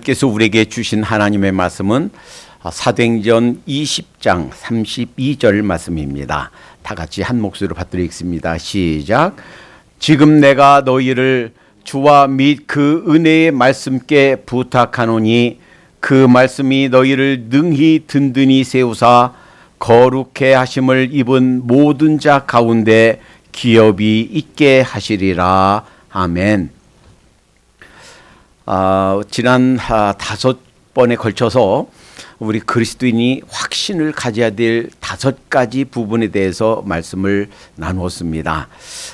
께서 우리에게 주신 하나님의 말씀은 사도행전 20장 32절 말씀입니다. 다 같이 한 목소리로 받들겠습니다. 시작. 지금 내가 너희를 주와 및 그 은혜의 말씀께 부탁하노니 그 말씀이 너희를 능히 든든히 세우사 거룩해 하심을 입은 모든 자 가운데 기업이 있게 하시리라. 아멘. 지난 5번에 걸쳐서 우리 그리스도인이 확신을 가져야 될 5가지 부분에 대해서 말씀을 나누었습니다.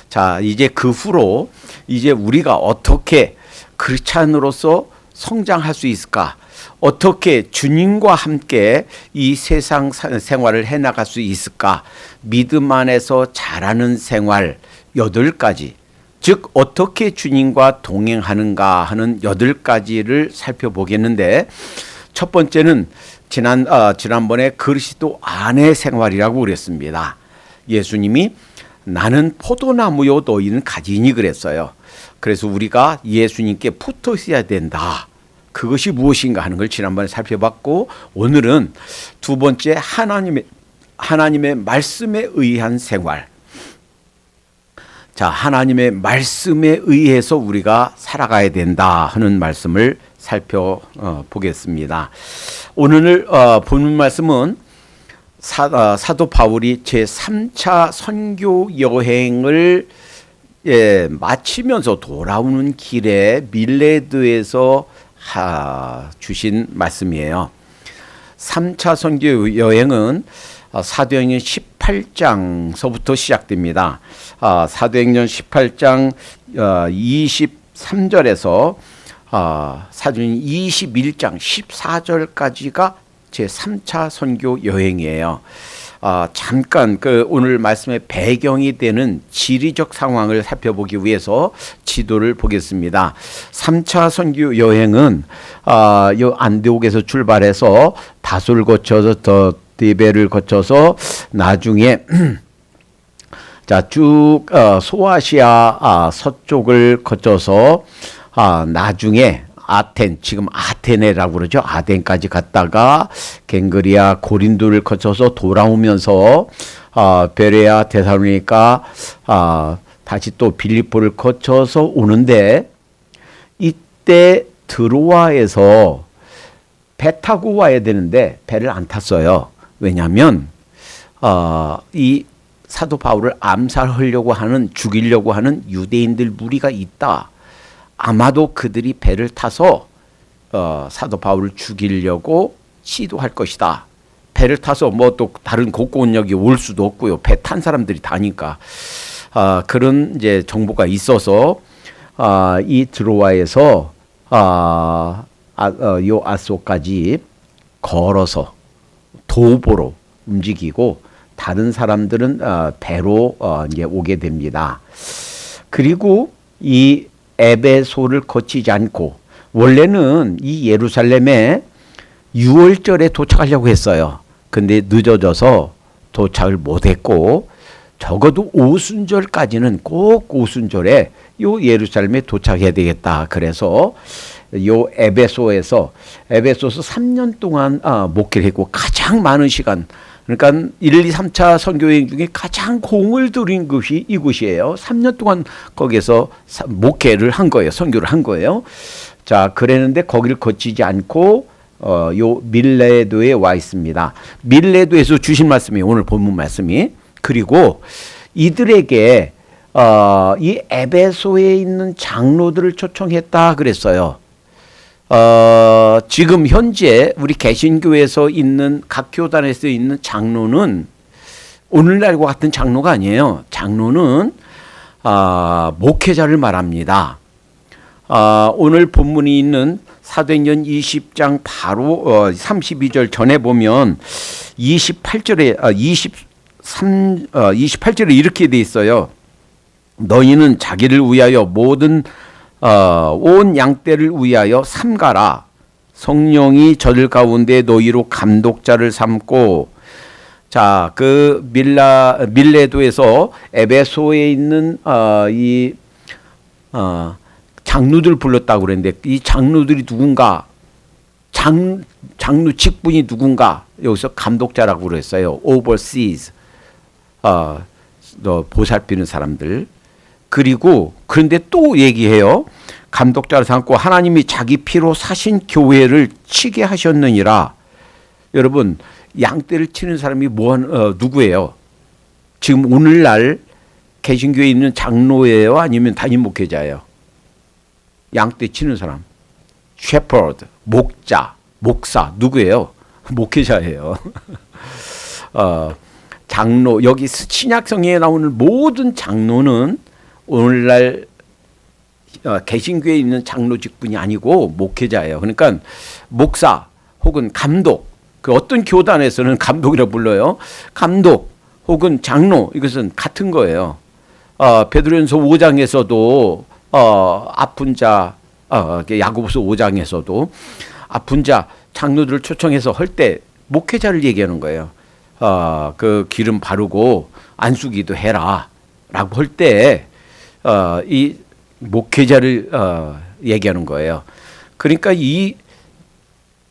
자, 이제 그 후로 이제 우리가 어떻게 크리스찬으로서 성장할 수 있을까? 어떻게 주님과 함께 이 세상 생활을 해나갈 수 있을까? 믿음 안에서 잘하는 생활 8가지. 즉 어떻게 주님과 동행하는가 하는 8가지를 살펴보겠는데, 첫 번째는 지난번에 그리스도 안의 생활이라고 그랬습니다. 예수님이 나는 포도나무요 너희는 가지니 그랬어요. 그래서 우리가 예수님께 붙어 있어야 된다. 그것이 무엇인가 하는 걸 지난번에 살펴봤고, 오늘은 두 번째 하나님의 말씀에 의한 생활. 자, 하나님의 말씀에 의해서 우리가 살아가야 된다 하는 말씀을 살펴보겠습니다. 오늘 본문 말씀은 사도 바울이 제3차 선교 여행을 마치면서 돌아오는 길에 밀레드에서 주신 말씀이에요. 3차 선교 여행은 사도행전 18장서부터 시작됩니다. 사도행전 18장 23절에서 사도행전 21장 14절까지가 제3차 선교 여행이에요. 잠깐 오늘 말씀의 배경이 되는 지리적 상황을 살펴보기 위해서 지도를 보겠습니다. 3차 선교 여행은 안디옥에서 출발해서 다솔 거쳐서 디베를 거쳐서 나중에 자, 쭉 소아시아 서쪽을 거쳐서 나중에 아텐, 지금 아테네라고 그러죠. 아덴까지 갔다가 갱그리아 고린도를 거쳐서 돌아오면서 베레아 데살로니가 다시 또 빌립보를 거쳐서 오는데, 이때 드로아에서 배 타고 와야 되는데 배를 안 탔어요. 왜냐하면 이 사도 바울을 암살하려고 하는, 죽이려고 하는 유대인들 무리가 있다. 아마도 그들이 배를 타서 사도 바울을 죽이려고 시도할 것이다. 배를 타서 뭐 또 다른 곡고원역이 올 수도 없고요. 배 탄 사람들이 다니까 그런 이제 정보가 있어서 이 드로아에서 요 아소까지 걸어서 도보로 움직이고, 다른 사람들은 배로 이제 오게 됩니다. 그리고 이 에베소를 거치지 않고, 원래는 이 예루살렘에 6월절에 도착하려고 했어요. 근데 늦어져서 도착을 못했고, 적어도 오순절까지는 꼭 오순절에 요 예루살렘에 도착해야 되겠다. 그래서 요 에베소에서 3년 동안 목회를 했고, 가장 많은 시간, 그러니까 1, 2, 3차 선교여행 중에 가장 공을 들인 곳이 이곳이에요. 3년 동안 거기서 목회를 한 거예요. 선교를 한 거예요. 자, 그랬는데 거기를 거치지 않고 요 밀레도에 와 있습니다. 밀레도에서 주신 말씀이 오늘 본문 말씀이. 그리고 이들에게 이 에베소에 있는 장로들을 초청했다 그랬어요. 지금 현재 우리 개신교에서 있는 각 교단에서 있는 장로는 오늘날과 같은 장로가 아니에요. 장로는 목회자를 말합니다. 오늘 본문이 있는 사도행전 20장 바로 32절 전에 보면 28절에 이렇게 돼 있어요. 너희는 자기를 위하여 모든 온 양떼를 위하여 삼가라. 성령이 저들 가운데 너희로 감독자를 삼고. 자, 그 밀레도에서 에베소에 있는 장로들 불렀다고 그랬는데, 이 장로들이 누군가? 장로 직분이 누군가? 여기서 감독자라고 그랬어요. overseas. 보살피는 사람들. 그리고 그런데 또 얘기해요. 감독자를 삼고 하나님이 자기 피로 사신 교회를 치게 하셨느니라. 여러분, 양떼를 치는 사람이 누구예요? 지금 오늘날 개신교에 있는 장로예요? 아니면 담임 목회자예요? 양떼 치는 사람. shepherd, 목자, 목사 누구예요? 목회자예요. 장로, 여기 신약성경에 나오는 모든 장로는 오늘날 개신교에 있는 장로 직분이 아니고 목회자예요. 그러니까 목사 혹은 감독, 그 어떤 교단에서는 감독이라고 불러요. 감독 혹은 장로, 이것은 같은 거예요. 베드로전서 5장에서도 아픈 자, 야고보서 5장에서도 아픈 자 장로들을 초청해서 할 때 목회자를 얘기하는 거예요. 그 기름 바르고 안수기도 해라 라고 할 때 이 목회자를 얘기하는 거예요. 그러니까 이제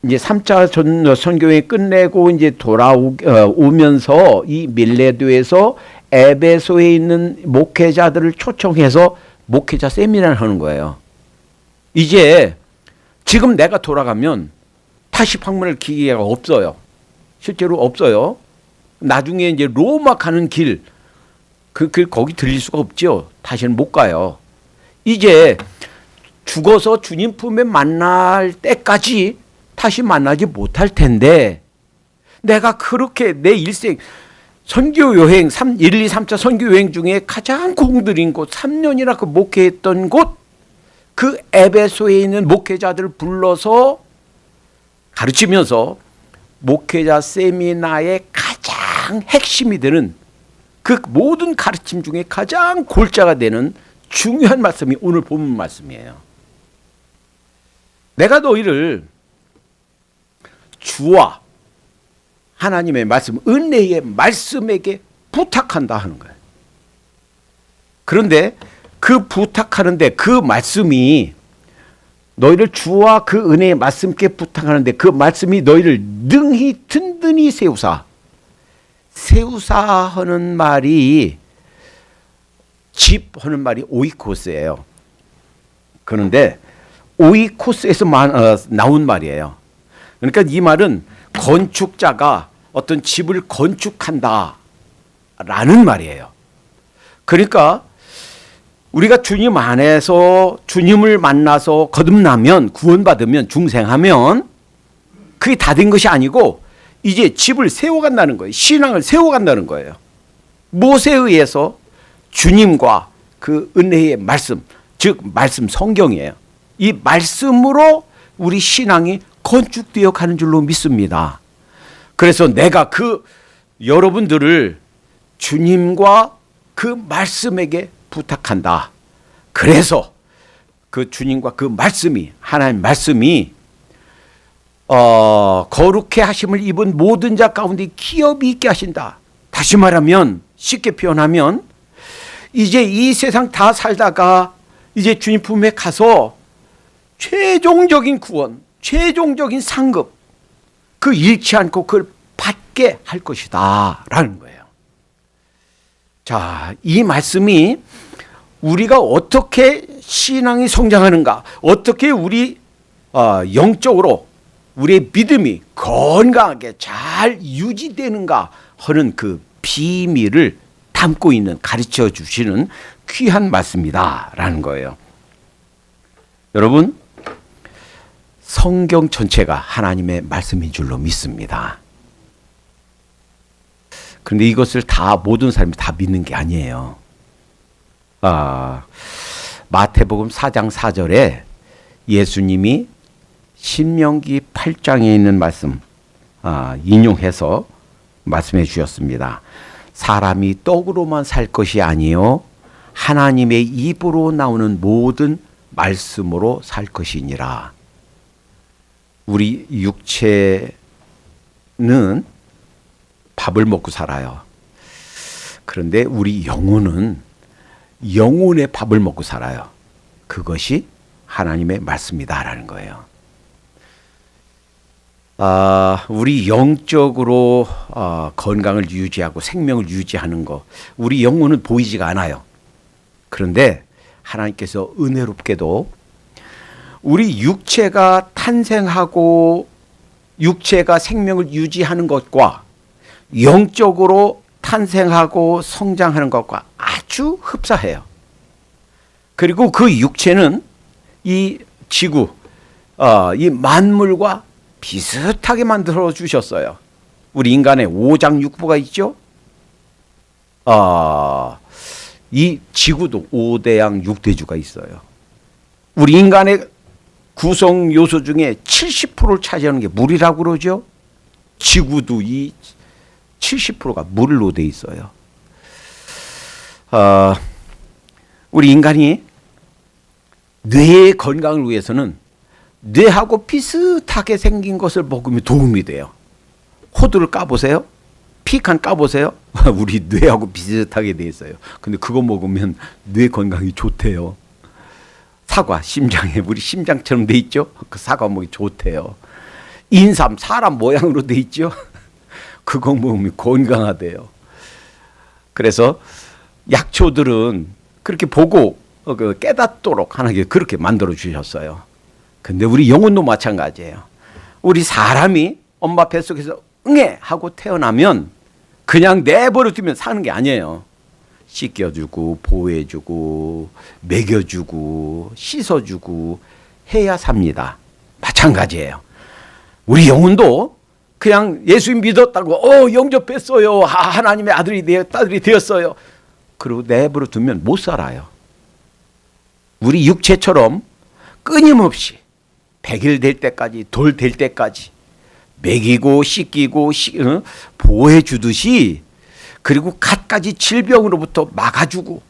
3차 선교회 끝내고 이제 돌아오면서 이 밀레도에서 에베소에 있는 목회자들을 초청해서 목회자 세미나를 하는 거예요. 이제 지금 내가 돌아가면 다시 방문할 기회가 없어요. 실제로 없어요. 나중에 이제 로마 가는 길, 그 길 거기 들릴 수가 없죠. 다시는 못 가요. 이제 죽어서 주님 품에 만날 때까지 다시 만나지 못할 텐데, 내가 그렇게 내 일생 선교 여행 1, 2, 3차 선교 여행 중에 가장 공들인 곳, 3년이나 그 목회했던 곳, 그 에베소에 있는 목회자들을 불러서 가르치면서 목회자 세미나의 가장 핵심이 되는, 그 모든 가르침 중에 가장 골자가 되는 중요한 말씀이 오늘 본문 말씀이에요. 내가 너희를 주와 하나님의 말씀, 은혜의 말씀에게 부탁한다 하는 거예요. 그런데 그 부탁하는데 그 말씀이, 너희를 주와 그 은혜의 말씀께 부탁하는데 그 말씀이 너희를 능히 든든히 세우사 하는 말이, 집 하는 말이 오이코스예요. 그런데 오이코스에서 나온 말이에요. 그러니까 이 말은 건축자가 어떤 집을 건축한다 라는 말이에요. 그러니까 우리가 주님 안에서 주님을 만나서 거듭나면, 구원받으면, 중생하면 그게 다 된 것이 아니고 이제 집을 세워간다는 거예요. 신앙을 세워간다는 거예요. 무엇에 의해서? 주님과 그 은혜의 말씀, 즉 말씀 성경이에요. 이 말씀으로 우리 신앙이 건축되어 가는 줄로 믿습니다. 그래서 내가 여러분들을 주님과 그 말씀에게 부탁한다. 그래서 그 주님과 그 말씀이, 하나님 말씀이 거룩해 하심을 입은 모든 자 가운데 기업이 있게 하신다. 다시 말하면, 쉽게 표현하면, 이제 이 세상 다 살다가 이제 주님 품에 가서 최종적인 구원, 최종적인 상급, 그 잃지 않고 그걸 받게 할 것이다 라는 거예요. 자, 이 말씀이 우리가 어떻게 신앙이 성장하는가, 어떻게 우리 영적으로 우리의 믿음이 건강하게 잘 유지되는가 하는 그 비밀을 담고 있는, 가르쳐 주시는 귀한 말씀이다 라는 거예요. 여러분, 성경 전체가 하나님의 말씀인 줄로 믿습니다. 그런데 이것을 다 모든 사람이 다 믿는 게 아니에요. 마태복음 4장 4절에 예수님이 신명기 8장에 있는 말씀 인용해서 말씀해 주셨습니다. 사람이 떡으로만 살 것이 아니요 하나님의 입으로 나오는 모든 말씀으로 살 것이니라. 우리 육체는 밥을 먹고 살아요. 그런데 우리 영혼은 영혼의 밥을 먹고 살아요. 그것이 하나님의 말씀이다라는 거예요. 우리 영적으로 건강을 유지하고 생명을 유지하는 거, 우리 영혼은 보이지가 않아요. 그런데 하나님께서 은혜롭게도 우리 육체가 탄생하고 육체가 생명을 유지하는 것과 영적으로 탄생하고 성장하는 것과 아주 흡사해요. 그리고 그 육체는 이 지구, 이 만물과 비슷하게 만들어 주셨어요. 우리 인간의 오장육부가 있죠. 이 지구도 5대양 6대주가 있어요. 우리 인간의 구성 요소 중에 70%를 차지하는 게 물이라고 그러죠. 지구도 이 70%가 물로 돼 있어요. 우리 인간이 뇌의 건강을 위해서는 뇌하고 비슷하게 생긴 것을 먹으면 도움이 돼요. 호두를 까보세요. 피칸 까보세요. 우리 뇌하고 비슷하게 돼 있어요. 근데 그거 먹으면 뇌 건강이 좋대요. 사과, 심장에 우리 심장처럼 돼 있죠. 그 사과 먹이 좋대요. 인삼, 사람 모양으로 돼 있죠. 그거 먹으면 건강하대요. 그래서 약초들은 그렇게 보고 깨닫도록 하나님께 그렇게 만들어 주셨어요. 근데 우리 영혼도 마찬가지예요. 우리 사람이 엄마 뱃속에서 응애 하고 태어나면 그냥 내버려 두면 사는 게 아니에요. 씻겨주고 보호해주고 먹여주고 씻어주고 해야 삽니다. 마찬가지예요. 우리 영혼도 그냥 예수님 믿었다고 영접했어요. 하나님의 딸이 되었어요. 그리고 내버려 두면 못 살아요. 우리 육체처럼 끊임없이 100일 될 때까지 돌 될 때까지 먹이고 씻기고 보호해 주듯이, 그리고 갖가지 질병으로부터 막아주고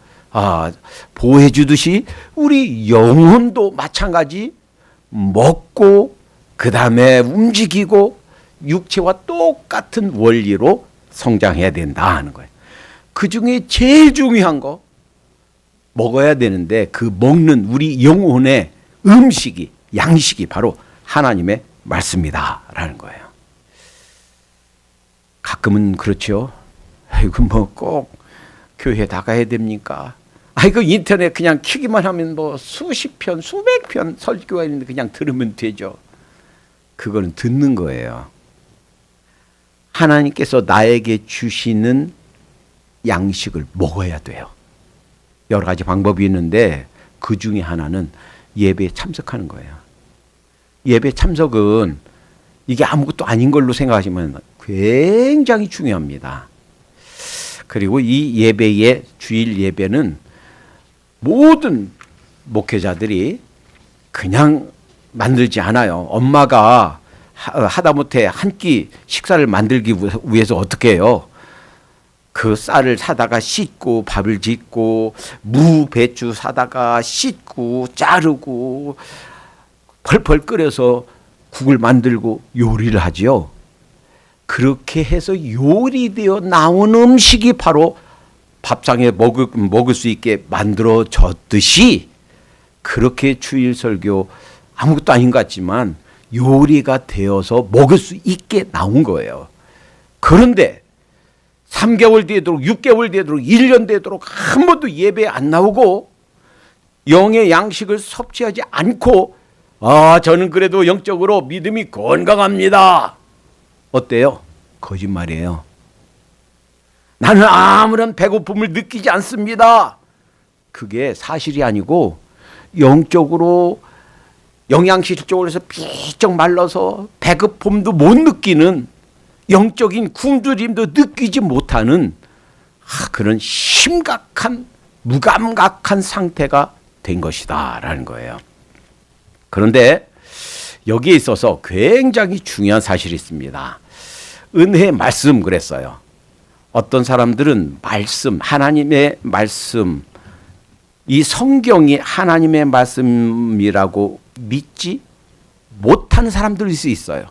보호해 주듯이 우리 영혼도 마찬가지 먹고 그 다음에 움직이고 육체와 똑같은 원리로 성장해야 된다 하는 거예요. 그 중에 제일 중요한 거 먹어야 되는데, 그 먹는 우리 영혼의 음식이, 양식이 바로 하나님의 말씀이다라는 거예요. 가끔은 그렇죠. 아이고 뭐 꼭 교회 나가야 됩니까? 아이고 인터넷 그냥 키기만 하면 뭐 수십 편, 수백 편 설교가 있는데 그냥 들으면 되죠. 그거는 듣는 거예요. 하나님께서 나에게 주시는 양식을 먹어야 돼요. 여러 가지 방법이 있는데 그 중에 하나는 예배에 참석하는 거예요. 예배 참석은 이게 아무것도 아닌 걸로 생각하시면 굉장히 중요합니다. 그리고 이 예배의 주일 예배는 모든 목회자들이 그냥 만들지 않아요. 엄마가 하다못해 한 끼 식사를 만들기 위해서 어떻게 해요? 그 쌀을 사다가 씻고 밥을 짓고 무, 배추 사다가 씻고 자르고 펄펄 끓여서 국을 만들고 요리를 하죠. 그렇게 해서 요리되어 나온 음식이 바로 밥상에 먹을 수 있게 만들어졌듯이, 그렇게 주일 설교 아무것도 아닌 것 같지만 요리가 되어서 먹을 수 있게 나온 거예요. 그런데 3개월 되도록 6개월 되도록 1년 되도록 한 번도 예배에 안 나오고 영의 양식을 섭취하지 않고 저는 그래도 영적으로 믿음이 건강합니다. 어때요? 거짓말이에요. 나는 아무런 배고픔을 느끼지 않습니다. 그게 사실이 아니고 영적으로 영양실적으로 해서 비쩍 말라서 배고픔도 못 느끼는, 영적인 굶주림도 느끼지 못하는 그런 심각한 무감각한 상태가 된 것이다 라는 거예요. 그런데 여기에 있어서 굉장히 중요한 사실이 있습니다. 은혜의 말씀 그랬어요. 어떤 사람들은 말씀, 하나님의 말씀, 이 성경이 하나님의 말씀이라고 믿지 못하는 사람들일 수 있어요.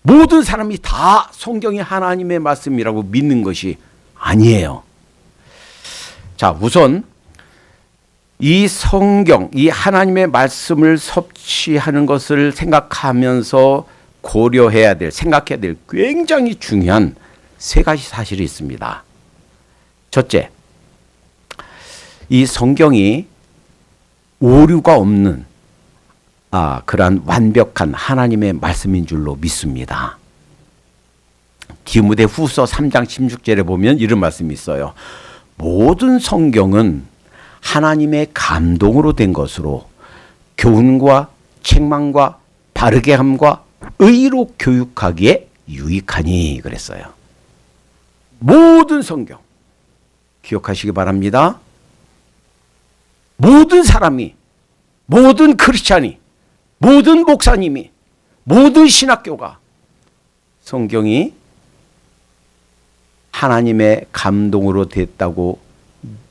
모든 사람이 다 성경이 하나님의 말씀이라고 믿는 것이 아니에요. 자, 우선 이 성경, 이 하나님의 말씀을 섭취하는 것을 생각하면서 고려해야 될, 생각해야 될 굉장히 중요한 세 가지 사실이 있습니다. 첫째, 이 성경이 오류가 없는 그러한 완벽한 하나님의 말씀인 줄로 믿습니다. 디모데 후서 3장 16절에 보면 이런 말씀이 있어요. 모든 성경은 하나님의 감동으로 된 것으로 교훈과 책망과 바르게 함과 의로 교육하기에 유익하니 그랬어요. 모든 성경 기억하시기 바랍니다. 모든 사람이, 모든 크리스찬이, 모든 목사님이, 모든 신학교가 성경이 하나님의 감동으로 됐다고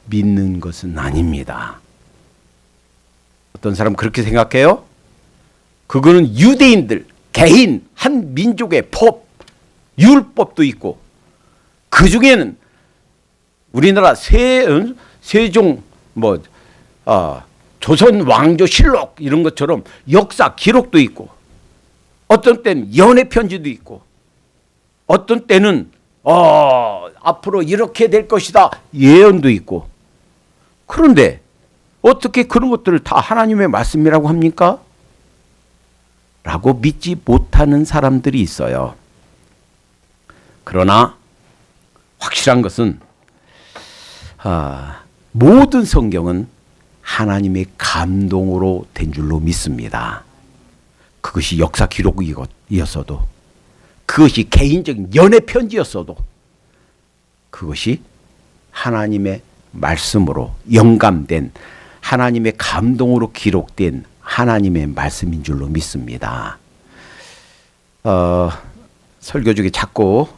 믿는 것은 아닙니다. 어떤 사람 그렇게 생각해요? 그거는 유대인들, 개인, 한 민족의 법, 율법도 있고 그 중에는 우리나라 세종 조선 왕조실록 이런 것처럼 역사 기록도 있고 어떤 때는 연애 편지도 있고 어떤 때는 앞으로 이렇게 될 것이다 예언도 있고 그런데 어떻게 그런 것들을 다 하나님의 말씀이라고 합니까? 라고 믿지 못하는 사람들이 있어요. 그러나 확실한 것은 모든 성경은 하나님의 감동으로 된 줄로 믿습니다. 그것이 역사 기록이었어도 그것이 개인적인 연애 편지였어도 그것이 하나님의 말씀으로 영감된 하나님의 감동으로 기록된 하나님의 말씀인 줄로 믿습니다. 설교 중에 자꾸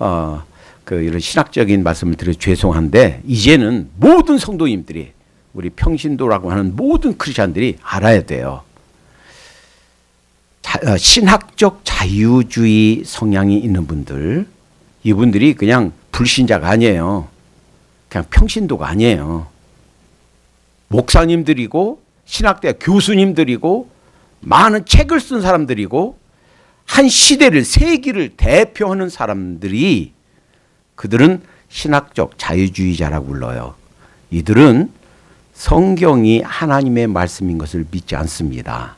이런 신학적인 말씀을 드려 죄송한데 이제는 모든 성도님들이 우리 평신도라고 하는 모든 크리스찬들이 알아야 돼요. 신학적 자유주의 성향이 있는 분들, 이분들이 그냥 불신자가 아니에요. 그냥 평신도가 아니에요. 목사님들이고 신학대 교수님들이고 많은 책을 쓴 사람들이고 한 시대를 세기를 대표하는 사람들이 그들은 신학적 자유주의자라고 불러요. 이들은 성경이 하나님의 말씀인 것을 믿지 않습니다.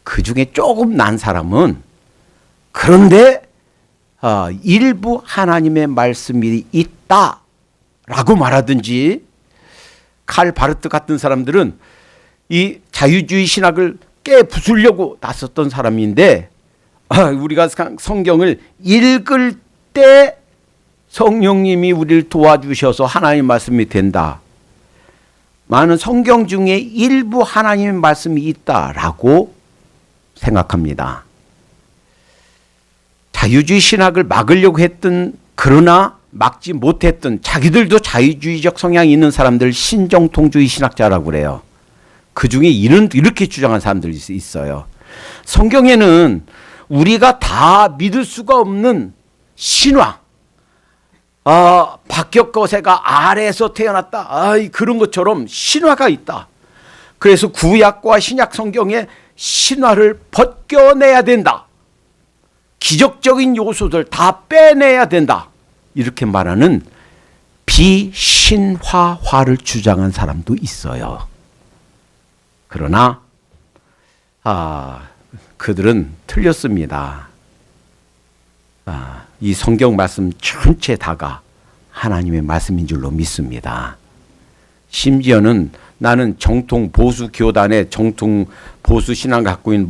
그 중에 조금 난 사람은 그런데 일부 하나님의 말씀이 있다라고 말하든지 칼 바르트 같은 사람들은 이 자유주의 신학을 깨부수려고 나섰던 사람인데 우리가 성경을 읽을 때 성령님이 우리를 도와주셔서 하나님의 말씀이 된다. 많은 성경 중에 일부 하나님의 말씀이 있다라고 생각합니다. 자유주의 신학을 막으려고 했던 그러나 막지 못했던 자기들도 자유주의적 성향이 있는 사람들 신정통주의 신학자라고 그래요. 그 중에 이렇게 주장한 사람들이 있어요. 성경에는 우리가 다 믿을 수가 없는 신화, 박격거새가 아래에서 태어났다. 그런 것처럼 신화가 있다. 그래서 구약과 신약 성경에 신화를 벗겨내야 된다. 기적적인 요소들 다 빼내야 된다. 이렇게 말하는 비신화화를 주장한 사람도 있어요. 그러나 그들은 틀렸습니다. 이 성경 말씀 전체 다가 하나님의 말씀인 줄로 믿습니다. 심지어는 나는 정통 보수 교단의 정통 보수 신앙을 갖고 있는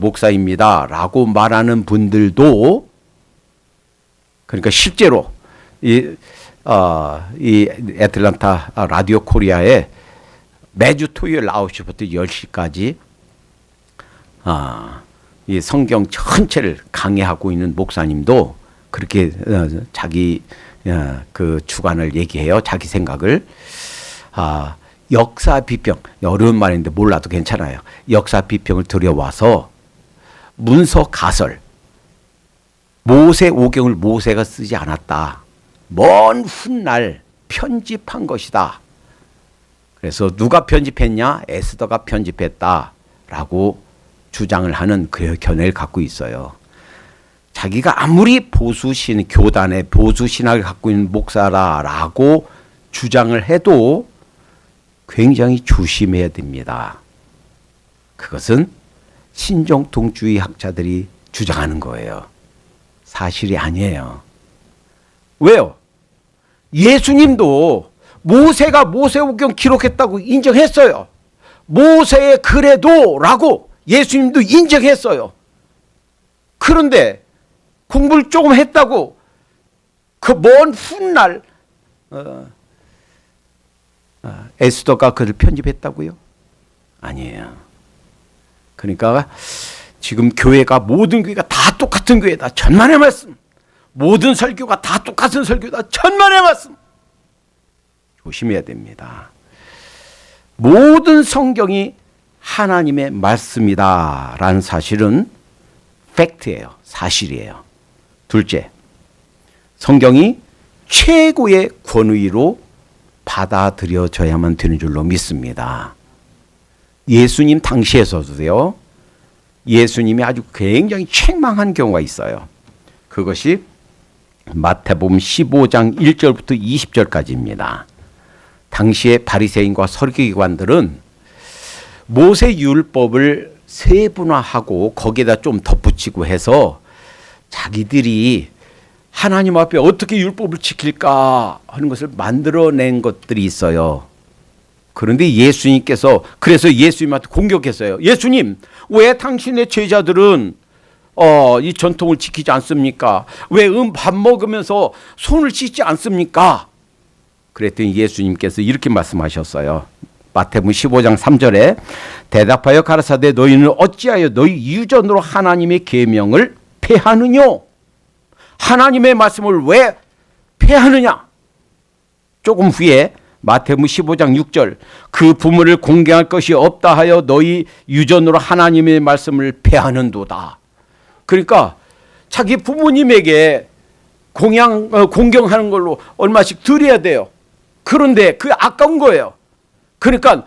목사입니다라고 말하는 분들도 그러니까 실제로 이 애틀란타 라디오 코리아에 매주 토요일 9시부터 10시까지 이 성경 전체를 강해하고 있는 목사님도 그렇게 자기 그 주관을 얘기해요. 자기 생각을. 역사 비평, 어려운 말인데 몰라도 괜찮아요. 역사 비평을 들여와서 문서 가설, 모세 오경을 모세가 쓰지 않았다. 먼 훗날 편집한 것이다. 그래서 누가 편집했냐? 에스더가 편집했다라고 주장을 하는 그 견해를 갖고 있어요. 자기가 아무리 교단의 보수 신학을 갖고 있는 목사라라고 주장을 해도 굉장히 조심해야 됩니다. 그것은 신정통주의 학자들이 주장하는 거예요. 사실이 아니에요. 왜요? 예수님도 모세가 모세오경 기록했다고 인정했어요. 모세의 글에도 라고 예수님도 인정했어요. 그런데 공부를 조금 했다고 그 먼 훗날 에스더가 그를 편집했다고요? 아니에요. 그러니까 지금 교회가 모든 교회가 다 똑같은 교회다. 천만의 말씀. 모든 설교가 다 똑같은 설교다. 천만의 말씀. 조심해야 됩니다. 모든 성경이 하나님의 말씀이다라는 사실은 팩트예요. 사실이에요. 둘째, 성경이 최고의 권위로 받아들여져야만 되는 줄로 믿습니다. 예수님 당시에서도요. 예수님이 아주 굉장히 책망한 경우가 있어요. 그것이 마태복음 15장 1절부터 20절까지입니다. 당시의 바리새인과 서기관들은 모세 율법을 세분화하고 거기에다 좀 덧붙이고 해서 자기들이 하나님 앞에 어떻게 율법을 지킬까 하는 것을 만들어낸 것들이 있어요. 그런데 예수님께서 그래서 예수님한테 공격했어요. 예수님, 왜 당신의 제자들은 이 전통을 지키지 않습니까? 왜 밥 먹으면서 손을 씻지 않습니까? 그랬더니 예수님께서 이렇게 말씀하셨어요. 마태복음 15장 3절에 대답하여 가라사대 너희는 어찌하여 너희 유전으로 하나님의 계명을 폐하느냐? 하나님의 말씀을 왜 폐하느냐? 조금 후에 마태복음 15장 6절 그 부모를 공경할 것이 없다 하여 너희 유전으로 하나님의 말씀을 폐하는도다. 그러니까 자기 부모님에게 공경하는 걸로 얼마씩 드려야 돼요. 그런데 그게 아까운 거예요. 그러니까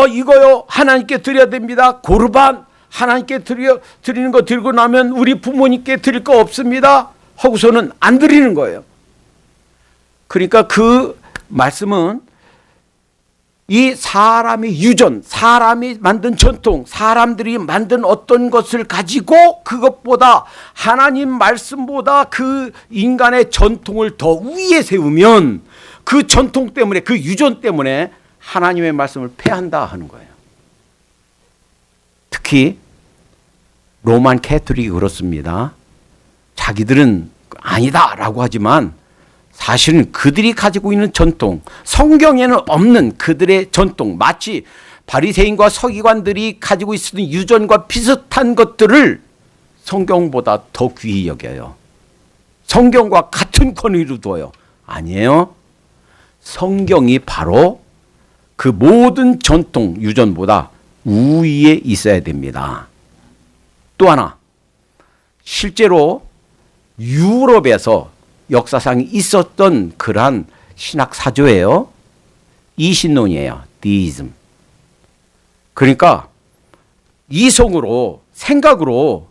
이거요 하나님께 드려야 됩니다. 고르반 하나님께 드리는 거 들고 나면 우리 부모님께 드릴 거 없습니다 하고서는 안 드리는 거예요. 그러니까 그 말씀은 이 사람의 유전, 사람이 만든 전통, 사람들이 만든 어떤 것을 가지고 그것보다 하나님 말씀보다 그 인간의 전통을 더 위에 세우면 그 전통 때문에 그 유전 때문에 하나님의 말씀을 폐한다 하는 거예요. 특히 로만 캐톨릭이 그렇습니다. 자기들은 아니다라고 하지만 사실은 그들이 가지고 있는 전통, 성경에는 없는 그들의 전통, 마치 바리새인과 서기관들이 가지고 있는 유전과 비슷한 것들을 성경보다 더 귀히 여겨요. 성경과 같은 권위로 둬요. 아니에요. 성경이 바로 그 모든 전통, 유전보다 우위에 있어야 됩니다. 또 하나, 실제로 유럽에서 역사상 있었던 그러한 신학 사조예요. 이신론이에요. 디이즘. 그러니까 이성으로 생각으로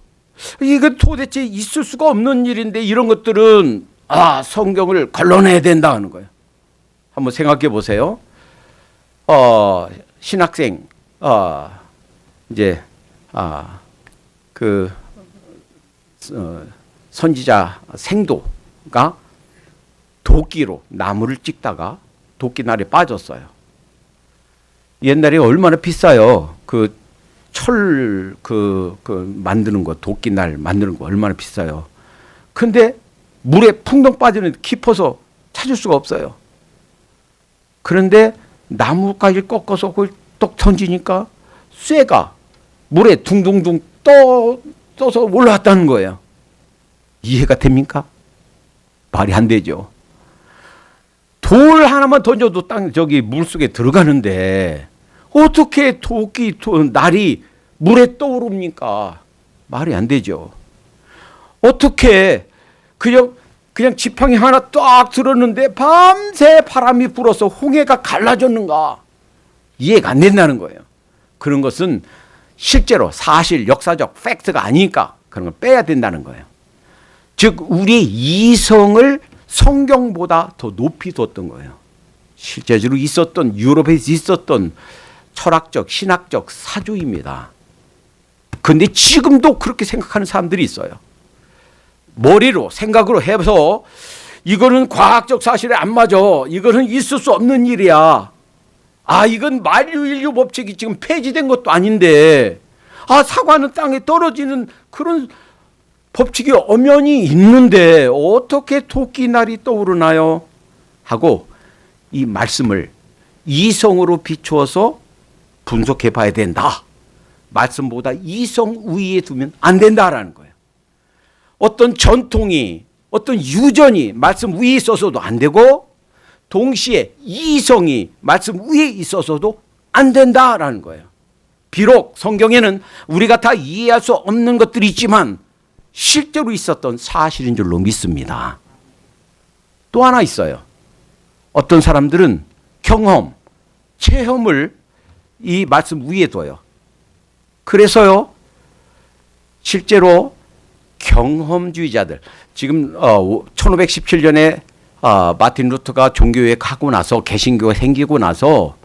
이거 도대체 있을 수가 없는 일인데 이런 것들은 성경을 걸러내야 된다 하는 거예요. 한번 생각해 보세요. 신학생 이제 선지자 생도가 도끼로 나무를 찍다가 도끼날에 빠졌어요. 옛날에 얼마나 비싸요. 그 철 만드는 거, 도끼날 만드는 거 얼마나 비싸요. 근데 물에 풍덩 빠지는데 깊어서 찾을 수가 없어요. 그런데 나무까지 꺾어서 그걸 똑 던지니까 쇠가 물에 둥둥둥 떠서 올라왔다는 거예요. 이해가 됩니까? 말이 안 되죠. 돌 하나만 던져도 물속에 들어가는데 어떻게 날이 물에 떠오릅니까? 말이 안 되죠. 어떻게 그냥 지팡이 하나 딱 들었는데 밤새 바람이 불어서 홍해가 갈라졌는가? 이해가 안 된다는 거예요. 그런 것은 실제로 사실 역사적 팩트가 아니니까 그런 걸 빼야 된다는 거예요. 즉 우리의 이성을 성경보다 더 높이 뒀던 거예요. 실제로 있었던 유럽에 있었던 철학적, 신학적 사조입니다. 그런데 지금도 그렇게 생각하는 사람들이 있어요. 머리로 생각으로 해서 이거는 과학적 사실에 안 맞아. 이거는 있을 수 없는 일이야. 아, 이건 만유인류 법칙이 지금 폐지된 것도 아닌데, 아, 사과는 땅에 떨어지는 그런 법칙이 엄연히 있는데 어떻게 토끼날이 떠오르나요? 하고 이 말씀을 이성으로 비추어서 분석해 봐야 된다. 말씀보다 이성 우위에 두면 안 된다라는 거예요. 어떤 전통이, 어떤 유전이 말씀 위에 있어서도 안 되고, 동시에 이성이 말씀 위에 있어서도 안 된다라는 거예요. 비록 성경에는 우리가 다 이해할 수 없는 것들이 있지만 실제로 있었던 사실인 줄로 믿습니다. 또 하나 있어요. 어떤 사람들은 경험, 체험을 이 말씀 위에 둬요. 그래서요, 실제로 경험주의자들, 지금 1517년에 마틴 루터가 종교에 가고 나서, 개신교가 생기고 나서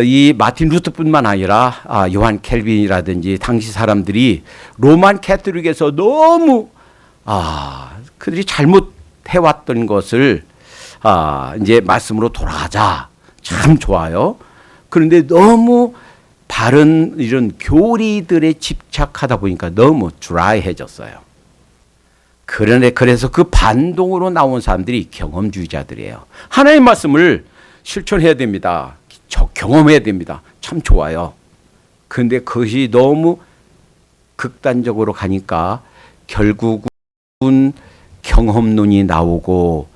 이 마틴 루터뿐만 아니라 요한 켈빈이라든지 당시 사람들이 로만 캐톨릭에서 너무 그들이 잘못해왔던 것을 이제 말씀으로 돌아가자. 참 좋아요. 그런데 너무 바른 이런 교리들에 집착하다 보니까 너무 드라이해졌어요. 그래서 그 반동으로 나온 사람들이 경험주의자들이에요. 하나님의 말씀을 실천해야 됩니다. 경험해야 됩니다. 참 좋아요. 그런데 그것이 너무 극단적으로 가니까 결국은 경험론이 나오고,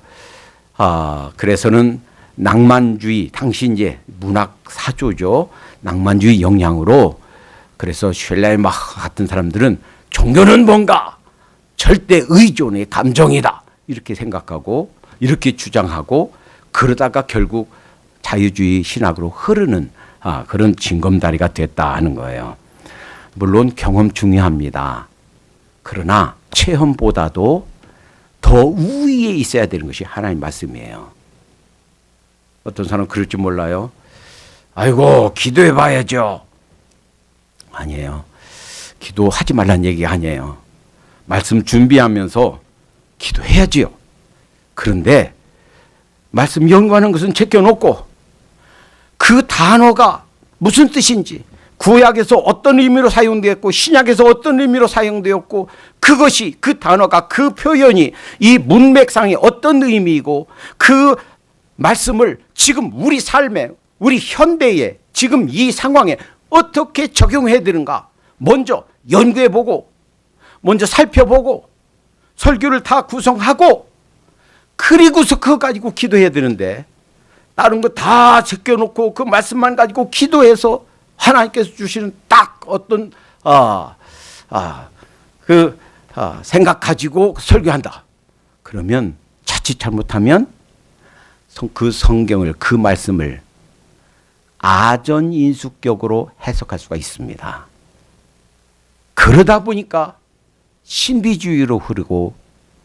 그래서는 낭만주의, 당시 이제 문학 사조죠. 낭만주의 영향으로, 그래서 쉘레르마흐 같은 사람들은 종교는 뭔가 절대 의존의 감정이다, 이렇게 생각하고 이렇게 주장하고, 그러다가 결국 자유주의 신학으로 흐르는 그런 징검다리가 됐다 하는 거예요. 물론 경험 중요합니다. 그러나 체험보다도 더 우위에 있어야 되는 것이 하나님 말씀이에요. 어떤 사람은 그럴 줄 몰라요. 아이고, 기도해 봐야죠. 아니에요. 기도하지 말란 얘기 아니에요. 말씀 준비하면서 기도해야지요. 그런데 말씀 연구하는 것은 제껴놓고 그 단어가 무슨 뜻인지, 구약에서 어떤 의미로 사용되었고 신약에서 어떤 의미로 사용되었고, 그것이, 그 단어가, 그 표현이 이 문맥상에 어떤 의미이고, 그 말씀을 지금 우리 삶에, 우리 현대에, 지금 이 상황에 어떻게 적용해야 되는가 먼저 연구해보고, 먼저 살펴보고, 설교를 다 구성하고, 그리고서 그거 가지고 기도해야 되는데, 다른 거 다 제껴놓고 그 말씀만 가지고 기도해서 하나님께서 주시는 딱 어떤 생각 가지고 설교한다. 그러면 자칫 잘못하면 그 성경을, 그 말씀을 아전인수격으로 해석할 수가 있습니다. 그러다 보니까 신비주의로 흐르고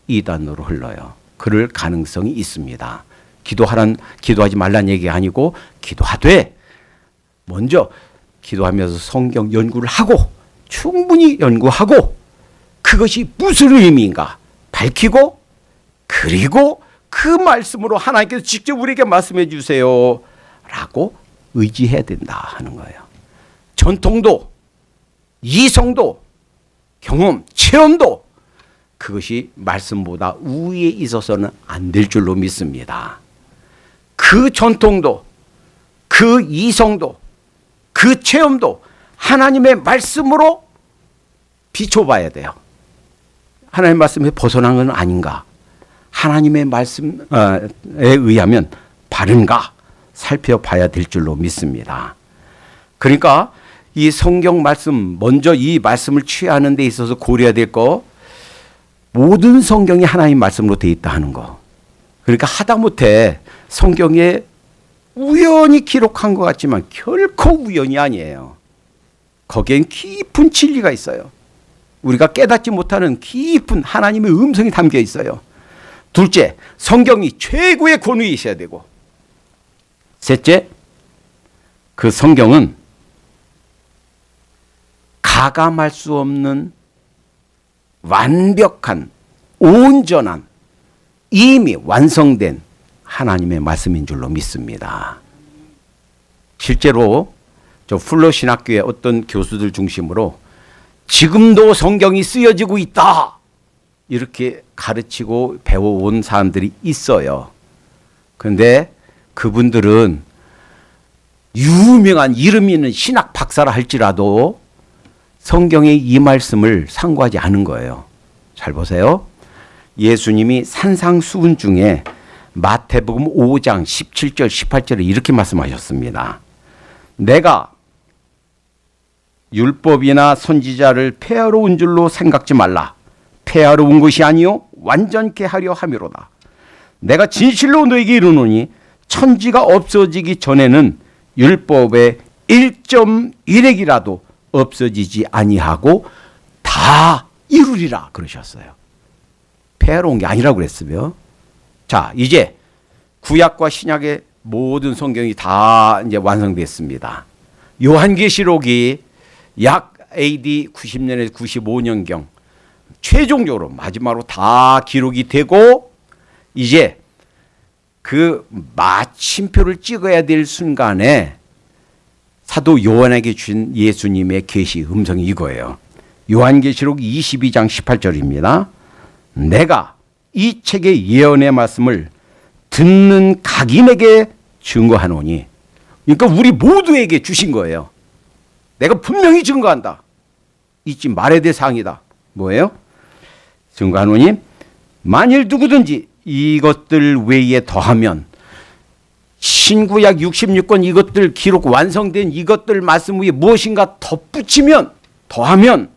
이단으로 흘러요. 그럴 가능성이 있습니다. 기도하지 말란 얘기 아니고, 기도하되 먼저 기도하면서 성경 연구를 하고, 충분히 연구하고, 그것이 무슨 의미인가 밝히고, 그리고 그 말씀으로 하나님께서 직접 우리에게 말씀해 주세요 라고 의지해야 된다 하는 거예요. 전통도, 이성도, 경험, 체험도 그것이 말씀보다 우위에 있어서는 안 될 줄로 믿습니다. 그 전통도, 그 이성도, 그 체험도 하나님의 말씀으로 비춰봐야 돼요. 하나님의 말씀에 벗어난 건 아닌가, 하나님의 말씀에 의하면 바른가 살펴봐야 될 줄로 믿습니다. 그러니까 이 성경 말씀, 먼저 이 말씀을 취하는 데 있어서 고려해야 될 거, 모든 성경이 하나님 말씀으로 되어 있다 하는 거. 그러니까 하다못해 성경에 우연히 기록한 것 같지만 결코 우연이 아니에요. 거기엔 깊은 진리가 있어요. 우리가 깨닫지 못하는 깊은 하나님의 음성이 담겨 있어요. 둘째, 성경이 최고의 권위에 있어야 되고, 셋째, 그 성경은 가감할 수 없는 완벽한, 온전한, 이미 완성된 하나님의 말씀인 줄로 믿습니다. 실제로 저 풀러 신학교의 어떤 교수들 중심으로 지금도 성경이 쓰여지고 있다, 이렇게 가르치고 배워온 사람들이 있어요. 그런데 그분들은 유명한 이름 있는 신학 박사라 할지라도 성경의 이 말씀을 상고하지 않은 거예요. 잘 보세요. 예수님이 산상수훈 중에 마태복음 5장 17절 18절에 이렇게 말씀하셨습니다. 내가 율법이나 선지자를 폐하러 온 줄로 생각지 말라. 폐하러 온 것이 아니요 완전케 하려 함이로다. 내가 진실로 너에게 이르노니 천지가 없어지기 전에는 율법의 1.1핵이라도 없어지지 아니하고 다 이루리라 그러셨어요. 폐하러 온 게 아니라고 그랬으며. 자, 이제 구약과 신약의 모든 성경이 다 이제 완성됐습니다. 요한계시록이 약 AD 90년에서 95년경 최종적으로 마지막으로 다 기록이 되고, 이제 그 마침표를 찍어야 될 순간에 사도 요한에게 주신 예수님의 계시 음성이 이거예요. 요한계시록 22장 18절입니다. 내가 이 책의 예언의 말씀을 듣는 각인에게 증거하노니, 그러니까 우리 모두에게 주신 거예요. 내가 분명히 증거한다. 잊지 말아야 될 사항이다. 뭐예요? 증거하노니 만일 누구든지 이것들 외에 더하면, 신구약 66권 이것들 기록 완성된 이것들 말씀 위에 무엇인가 덧붙이면, 더하면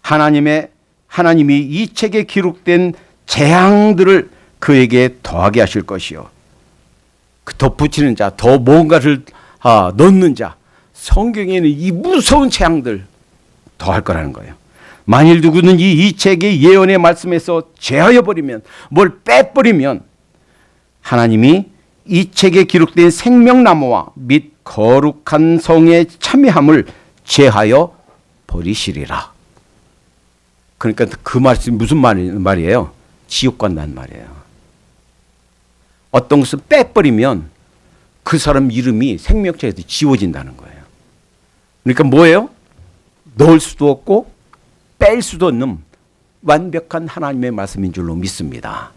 하나님이 이 책에 기록된 재앙들을 그에게 더하게 하실 것이요. 그 덧붙이는 자, 더 뭔가를 넣는 자, 성경에는 이 무서운 재앙들 더할 거라는 거예요. 만일 누구든지 이 책의 예언의 말씀에서 제하여 버리면, 뭘 빼버리면 하나님이 이 책에 기록된 생명나무와 및 거룩한 성의 참여함을 제하여 버리시리라. 그러니까 그 말씀이 무슨 말이에요? 지옥 간다는 말이에요. 어떤 것을 빼버리면 그 사람 이름이 생명책에서 지워진다는 거예요. 그러니까 뭐예요? 넣을 수도 없고 뺄 수도 없는 완벽한 하나님의 말씀인 줄로 믿습니다.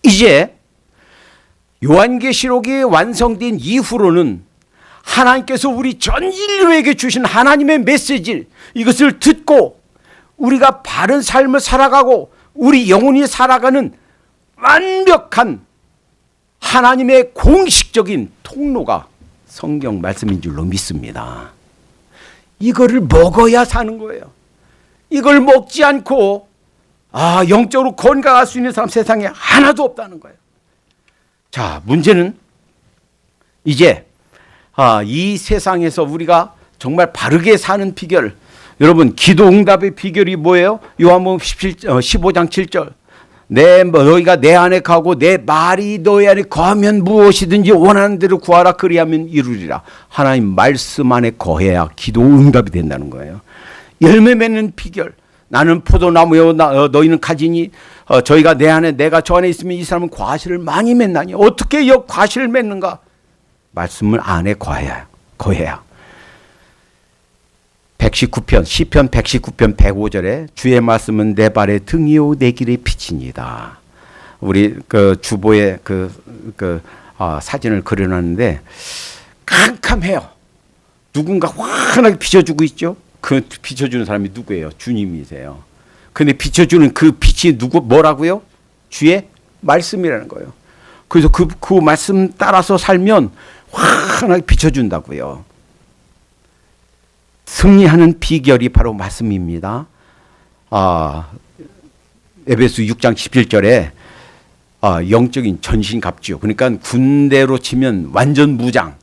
이제 요한계시록이 완성된 이후로는 하나님께서 우리 전 인류에게 주신 하나님의 메시지, 이것을 듣고 우리가 바른 삶을 살아가고 우리 영혼이 살아가는 완벽한 하나님의 공식적인 통로가 성경 말씀인 줄로 믿습니다. 이거를 먹어야 사는 거예요. 이걸 먹지 않고 영적으로 건강할 수 있는 사람 세상에 하나도 없다는 거예요. 자, 문제는 이제 이 세상에서 우리가 정말 바르게 사는 비결, 여러분 기도 응답의 비결이 뭐예요? 요한복음 15장 7절, 너희가 내 안에 가고 내 말이 너희 안에 거하면 무엇이든지 원하는 대로 구하라, 그리하면 이루리라. 하나님 말씀 안에 거해야 기도 응답이 된다는 거예요. 열매 맺는 비결, 나는 포도나무요 너희는 가지니 저희가 내 안에 내가 저 안에 있으면 이 사람은 과실을 많이 맺나니. 어떻게 과실을 맺는가? 말씀을 안에 거해야. 119편 시편 119편 105절에 주의 말씀은 내 발의 등이요 내 길의 빛이니이다. 우리 그 주보에 사진을 그려놨는데 캄캄해요. 누군가 환하게 비춰주고 있죠. 그 비춰주는 사람이 누구예요? 주님이세요. 근데 비춰주는 그 빛이 뭐라고요? 주의 말씀이라는 거예요. 그래서 그 말씀 따라서 살면 환하게 비춰준다고요. 승리하는 비결이 바로 말씀입니다. 에베소 6장 17절에 영적인 전신갑주, 그러니까 군대로 치면 완전 무장,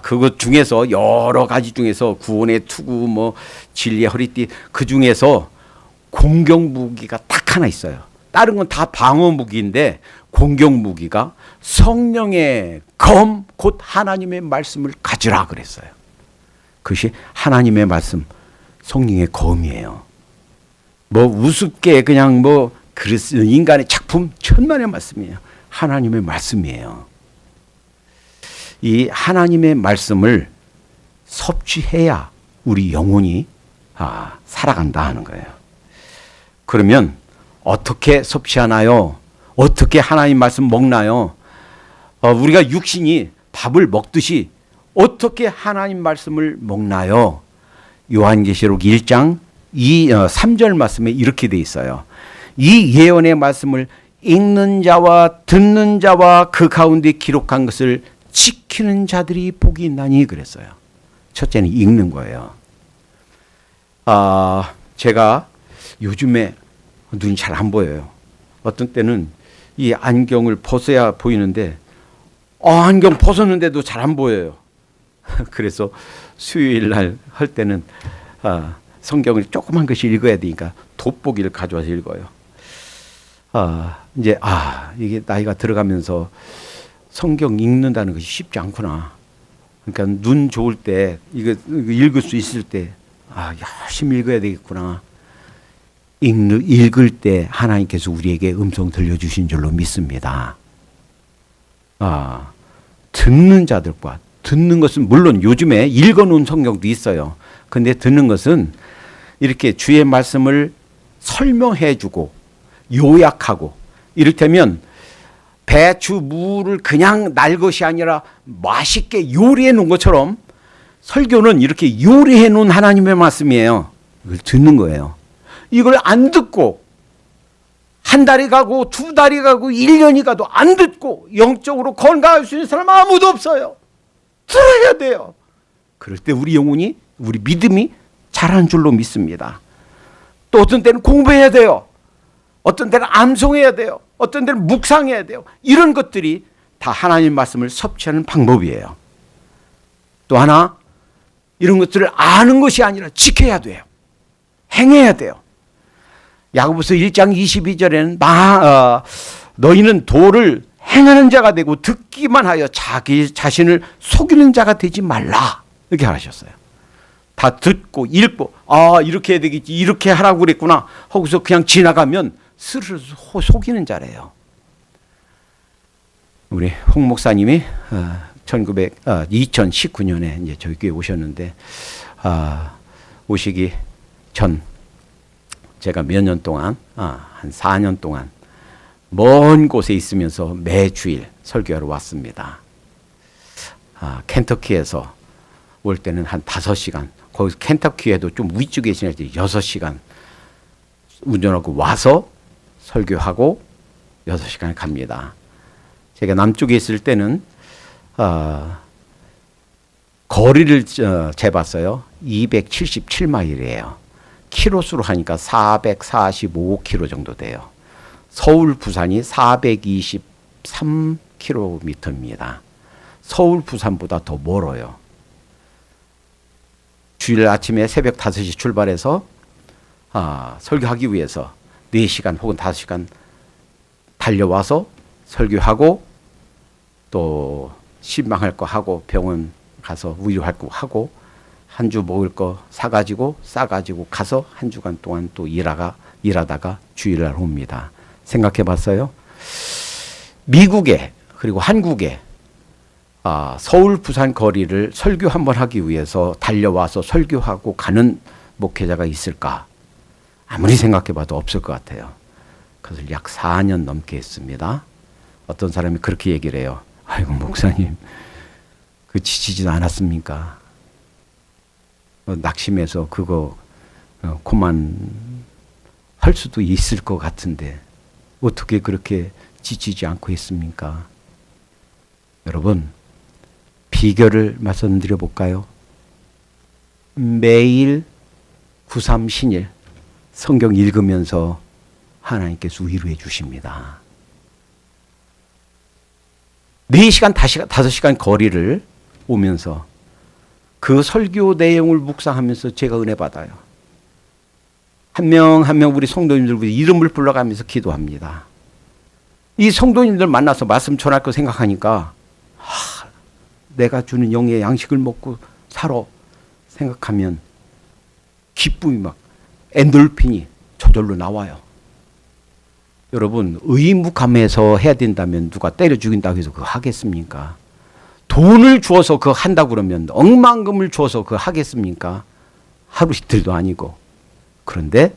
그것 중에서 여러 가지 중에서 구원의 투구, 뭐 진리의 허리띠, 그 중에서 공격 무기가 딱 하나 있어요. 다른 건 다 방어 무기인데 공격 무기가 성령의 검, 곧 하나님의 말씀을 가지라 그랬어요. 그것이 하나님의 말씀, 성령의 검이에요. 뭐 우습게 그냥 뭐 인간의 작품, 천만의 말씀이에요. 하나님의 말씀이에요. 이 하나님의 말씀을 섭취해야 우리 영혼이 살아간다 하는 거예요. 그러면 어떻게 섭취하나요? 어떻게 하나님 말씀 먹나요? 우리가 육신이 밥을 먹듯이 어떻게 하나님 말씀을 먹나요? 요한계시록 1장 3절 말씀에 이렇게 돼 있어요. 이 예언의 말씀을 읽는 자와 듣는 자와 그 가운데 기록한 것을 지키는 자들이 복이 있나니 그랬어요. 첫째는 읽는 거예요. 제가 요즘에 눈이 잘 안 보여요. 어떤 때는 이 안경을 벗어야 보이는데 안경 벗었는데도 잘 안 보여요. 그래서 수요일 날 할 때는 성경을 조그만 것이 읽어야 되니까 돋보기를 가져와서 읽어요. 이제 이게 나이가 들어가면서 성경 읽는다는 것이 쉽지 않구나. 그러니까 눈 좋을 때 이거 읽을 수 있을 때 열심히 읽어야 되겠구나. 읽을 때 하나님께서 우리에게 음성 들려주신 줄로 믿습니다. 듣는 자들과 듣는 것은 물론 요즘에 읽어놓은 성경도 있어요. 근데 듣는 것은 이렇게 주의 말씀을 설명해주고 요약하고 이를테면 배추, 무를 그냥 날 것이 아니라 맛있게 요리해 놓은 것처럼 설교는 이렇게 요리해 놓은 하나님의 말씀이에요. 이걸 듣는 거예요. 이걸 안 듣고 한 달이 가고 두 달이 가고 1년이 가도 안 듣고 영적으로 건강할 수 있는 사람 아무도 없어요. 들어야 돼요. 그럴 때 우리 영혼이, 우리 믿음이 자란 줄로 믿습니다. 또 어떤 때는 공부해야 돼요. 어떤 때는 암송해야 돼요. 어떤 때는 묵상해야 돼요. 이런 것들이 다 하나님 말씀을 섭취하는 방법이에요. 또 하나, 이런 것들을 아는 것이 아니라 지켜야 돼요. 행해야 돼요. 야고보서 1장 22절에는 너희는 도를 행하는 자가 되고 듣기만 하여 자기 자신을 속이는 자가 되지 말라. 이렇게 하셨어요. 다 듣고 읽고 이렇게 해야 되겠지, 이렇게 하라고 그랬구나 하고서 그냥 지나가면 스스로 속이는 자래요. 우리 홍 목사님이 2019년에 이제 저희 교회 오셨는데 오시기 전 제가 몇 년 동안 한 4년 동안 먼 곳에 있으면서 매주일 설교하러 왔습니다. 켄터키에서 올 때는 한 5시간, 거기서 켄터키에도 좀 위쪽에 지낼 때 6시간 운전하고 와서 설교하고 6시간 갑니다. 제가 남쪽에 있을 때는 거리를 재봤어요. 277마일이에요. 키로수로 하니까 445km 정도 돼요. 서울 부산이 423km입니다. 서울 부산보다 더 멀어요. 주일 아침에 새벽 5시 출발해서 설교하기 위해서 4시간 혹은 5시간 달려와서 설교하고 또 신방할 거 하고 병원 가서 위로할 거 하고 한 주 먹을 거 사가지고 싸가지고 가서 한 주간 동안 또 일하다가 주일날 옵니다. 생각해 봤어요? 미국에 그리고 한국에 서울 부산 거리를 설교 한번 하기 위해서 달려와서 설교하고 가는 목회자가 있을까? 아무리 생각해 봐도 없을 것 같아요. 그것을 약 4년 넘게 했습니다. 어떤 사람이 그렇게 얘기를 해요. 아이고 목사님, 그 지치지도 않았습니까? 낙심해서 그거 그만 할 수도 있을 것 같은데 어떻게 그렇게 지치지 않고 했습니까? 여러분, 비결을 말씀드려 볼까요? 매일 9.3 성경 읽으면서 하나님께서 위로해 주십니다. 4시간, 5시간 거리를 오면서 그 설교 내용을 묵상하면서 제가 은혜 받아요. 한 명 한 명 우리 성도님들 이름을 불러가면서 기도합니다. 이 성도님들 만나서 말씀 전할 거 생각하니까 내가 주는 영의 양식을 먹고 살아 생각하면 기쁨이 막 엔돌핀이 저절로 나와요. 여러분 의무감에서 해야 된다면 누가 때려 죽인다고 해서 그거 하겠습니까? 돈을 주어서 그거 한다고 그러면 억만금을 주어서 그거 하겠습니까? 하루 이틀도 아니고. 그런데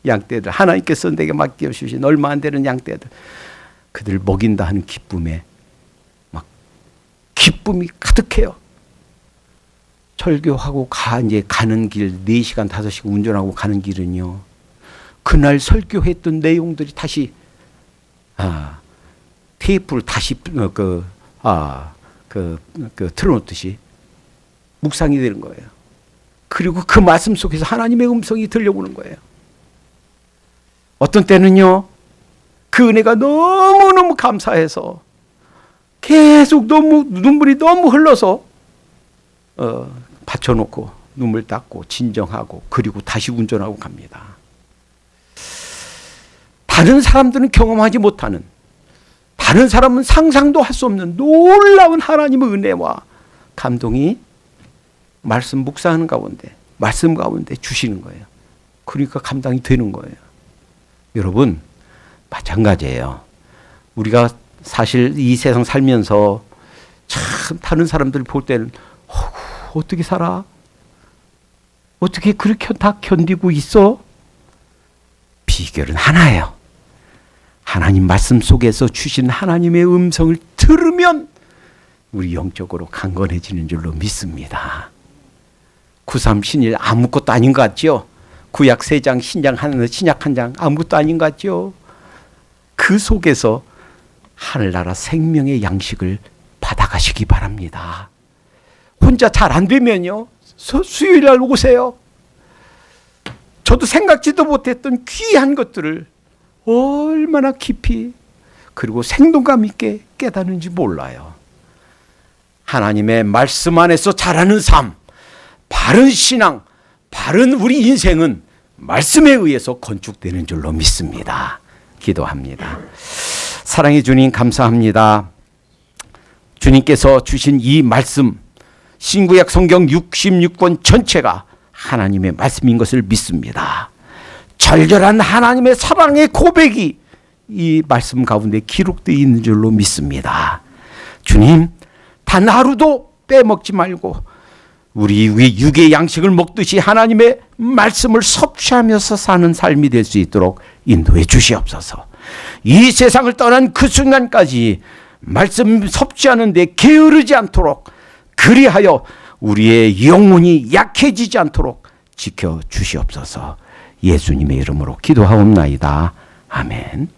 양떼들 하나님께서 내게 맡겨주신 얼마 안 되는 양떼들 그들 먹인다 하는 기쁨에 막 기쁨이 가득해요. 설교하고 이제 가는 길 4시간 5시간 운전하고 가는 길은요. 그날 설교했던 내용들이 다시 테이프를 다시 틀어놓듯이 묵상이 되는 거예요. 그리고 그 말씀 속에서 하나님의 음성이 들려오는 거예요. 어떤 때는요, 그 은혜가 너무너무 감사해서 계속 눈물이 너무 흘러서 받쳐놓고 눈물 닦고 진정하고 그리고 다시 운전하고 갑니다. 다른 사람들은 경험하지 못하는, 다른 사람은 상상도 할 수 없는 놀라운 하나님의 은혜와 감동이 말씀 묵상하는 가운데, 말씀 가운데 주시는 거예요. 그러니까 감당이 되는 거예요. 여러분 마찬가지예요. 우리가 사실 이 세상 살면서 참 다른 사람들 볼 때는 어떻게 살아? 어떻게 그렇게 다 견디고 있어? 비결은 하나예요. 하나님 말씀 속에서 주신 하나님의 음성을 들으면 우리 영적으로 강건해지는 줄로 믿습니다. 9.3 신일 아무것도 아닌 것 같죠? 구약 3장, 신약 1장 아무것도 아닌 것 같죠? 그 속에서 하늘나라 생명의 양식을 받아가시기 바랍니다. 혼자 잘 안 되면요, 수요일 날 오세요. 저도 생각지도 못했던 귀한 것들을 얼마나 깊이 그리고 생동감 있게 깨닫는지 몰라요. 하나님의 말씀 안에서 자라는 삶, 바른 신앙, 바른 우리 인생은 말씀에 의해서 건축되는 줄로 믿습니다. 기도합니다. 사랑의 주님 감사합니다. 주님께서 주신 이 말씀, 신구약 성경 66권 전체가 하나님의 말씀인 것을 믿습니다. 절절한 하나님의 사랑의 고백이 이 말씀 가운데 기록되어 있는 줄로 믿습니다. 주님, 단 하루도 빼먹지 말고 우리 육의 양식을 먹듯이 하나님의 말씀을 섭취하면서 사는 삶이 될 수 있도록 인도해 주시옵소서. 이 세상을 떠난 그 순간까지 말씀 섭취하는데 게으르지 않도록, 그리하여 우리의 영혼이 약해지지 않도록 지켜 주시옵소서. 예수님의 이름으로 기도하옵나이다. 아멘.